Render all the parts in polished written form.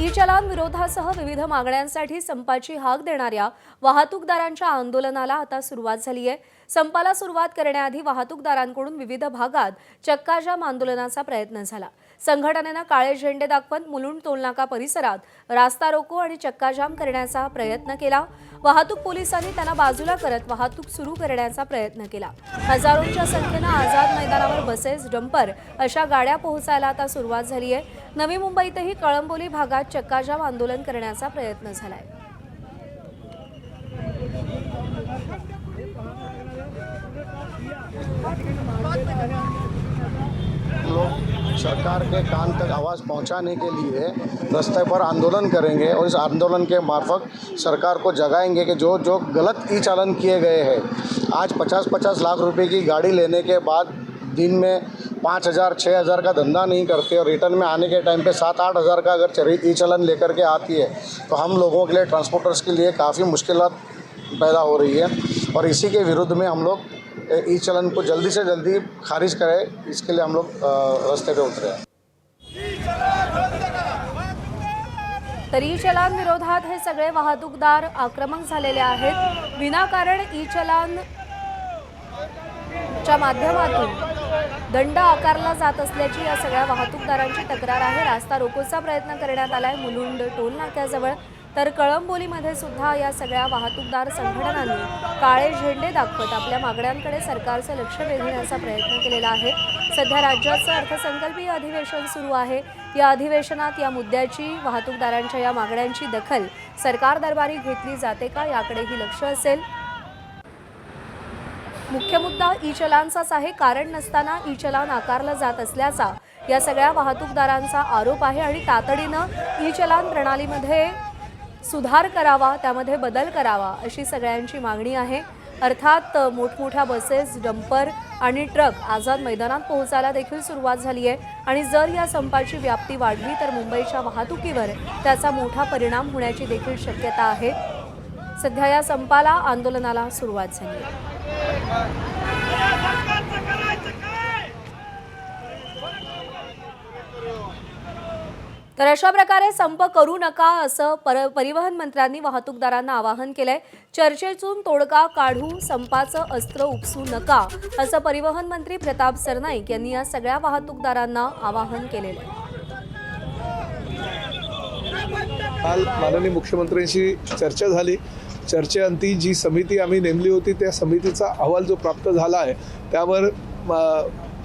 E चलान विरोधासह विविध मागण्यांसाठी संपाची हाक देणाऱ्या वाहतूकदारांच्या आंदोलनाला आता सुरुवात झाली आहे। संपाला सुरुवात करण्याआधी वाहतूकदारांकडून विविध भागात चक्काजाम आंदोलनाचा प्रयत्न झाला। संघटनेने काळे झेंडे दाखवत मुलुंड टोलनाका परिसरात रास्ता रोको आणि चक्काजाम करण्याचा प्रयत्न केला। वाहतूक पोलिसांनी त्यांना बाजूला करत वाहतूक सुरू करण्याचा प्रयत्न केला। हजारोंच्या संख्येने आझाद मैदानावर बसेस, डंपर अशा गाड्या पोहोचायला आता सुरुवात झाली आहे। नवी मुंबईतही कळंबोली भागात चक्काजाम आंदोलन करण्याचा प्रयत्न झालाय। लोग सरकार के कान तक आवाज़ पहुंचाने के लिए रास्ते पर आंदोलन करेंगे और इस आंदोलन के मार्फत सरकार को जगाएंगे कि जो जो गलत ई चालन किए गए हैं, आज 50-50 लाख रुपए की गाड़ी लेने के बाद दिन में 5,000-6,000 का धंधा नहीं करते और रिटर्न में आने के टाइम पे 7-8 हज़ार का अगर ई चलन लेकर के आती है तो हम लोगों के लिए, ट्रांसपोर्टर्स के लिए काफ़ी मुश्किलात पैदा हो रही है। और इसी के विरुद्ध में हम लोग ई चलन को जल्दी से जल्दी खारिज करें, इसके लिए हम लोग रास्ते पे उतरे हैं। तरी ई चलान विरोधात हे सगळे वाहतूकदार आक्रमक झालेले आहेत। विनाकारण ई चलान च्या माध्यमातून दंड आकारला जात असल्याची या सगळ्या वाहतूकदारांची तक्रार आहे। रास्ता रोकोचा प्रयत्न करण्यात आलाय मुलुंड टोल नाक्याजवळ, तर कळंबोलीमध्ये सुद्धा या सगळ्या वाहतूकदार संघटनांनी काळे झेंडे दाखवत आपल्या मागण्यांकडे सरकारचे लक्ष वेधण्याचा प्रयत्न केलेला आहे। सध्या राज्याचं अर्थसंकल्पीय अधिवेशन सुरू आहे। या अधिवेशनात या मुद्द्याची, वाहतूकदारांच्या या मागण्यांची दखल सरकार दरबारी घेतली जाते का याकडेही लक्ष असेल। मुख्य मुद्दा ई चलानचाच आहे। कारण नसताना ई चलान आकारलं जात असल्याचा या सगळ्या वाहतूकदारांचा आरोप आहे आणि तातडीनं ई चलान प्रणालीमध्ये सुधार करावा, त्यामध्ये बदल करावा अशी सगळ्यांची मागणी आहे। अर्थात मोठमोठ्या बसेस, डंपर आणि ट्रक आझाद मैदानात पोहोचायला देखील सुरुवात झाली आहे आणि जर या संपाची व्याप्ती वाढली तर मुंबईच्या वाहतुकीवर त्याचा मोठा परिणाम होण्याची देखील शक्यता आहे। सध्या या संपाला, आंदोलनाला सुरुवात झाली आहे। तर अशा प्रकारे संप करू नका असं परिवहन मंत्र्यांनी वाहतूकदारांना आवाहन केलंय। चर्चेतून तोडगा काढू, संपाचं अस्त्र उपसू नका असं परिवहन मंत्री प्रताप सरनाईक यांनी या सगळ्या वाहतूकदारांना आवाहन केलेलं आहे। काल माननीय मुख्यमंत्र्यांशी चर्चा झाली। चर्चेअंती जी समिती आम्ही नेमली होती त्या समितीचा अहवाल जो प्राप्त झाला आहे त्यावर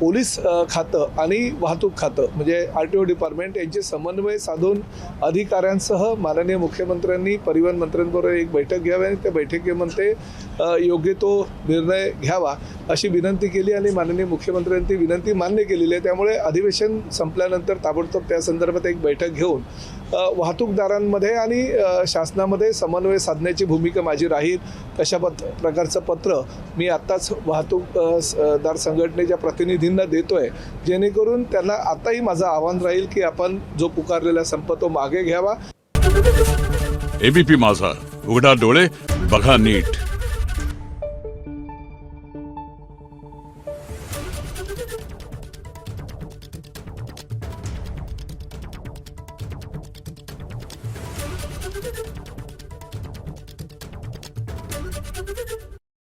पोलीस खातं आणि वाहतूक खातं म्हणजे RTO डिपार्टमेंट यांचे समन्वय साधून अधिकाऱ्यांसह माननीय मुख्यमंत्र्यांनी परिवहन मंत्र्यांबरोबर एक बैठक घ्यावी आणि त्या बैठकीमध्ये योग्य तो निर्णय घ्यावा अशी विनंती केली आणि माननीय मुख्यमंत्र्यांनी ती विनंती मान्य केलेली आहे। त्यामुळे अधिवेशन संपल्यानंतर ताबडतोब त्या संदर्भात एक बैठक घेऊन वाहतूकदारांमध्ये आणि शासनामध्ये समन्वय साधण्याची भूमिका माझी राहील तशा प्रकारचं पत्र मी आत्ताच वाहतूकदार संघटनेच्या प्रतिनिधींना देतोय, जेणेकरून त्यांना आताही माझं आव्हान राहील की आपण जो पुकारलेला संप तो मागे घ्यावा। ABP माझा, उघडा डोळे बघा नीट।